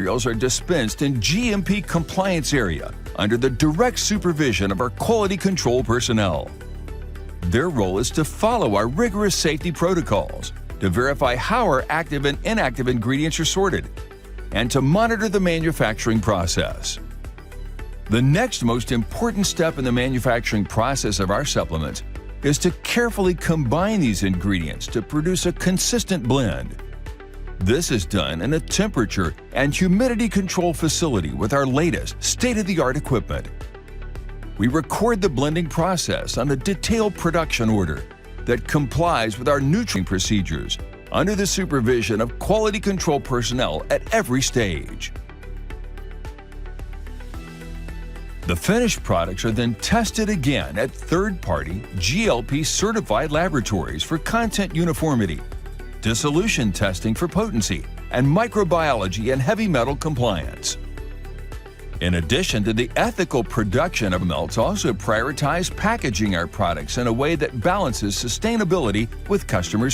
materials are dispensed in GMP compliance area under the direct supervision of our quality control personnel. Their role is to follow our rigorous safety protocols, to verify how our active and inactive ingredients are sorted, and to monitor the manufacturing process. The next most important step in the manufacturing process of our supplements is to carefully combine these ingredients to produce a consistent blend. This is done in a temperature and humidity control facility with our latest state-of-the-art equipment. We record the blending process on a detailed production order that complies with our nutrient procedures under the supervision of quality control personnel at every stage. The finished products are then tested again at third-party, GLP-certified laboratories for content uniformity, dissolution testing for potency, and microbiology and heavy metal compliance. In addition to the ethical production of melts, also prioritize packaging our products in a way that balances sustainability with customer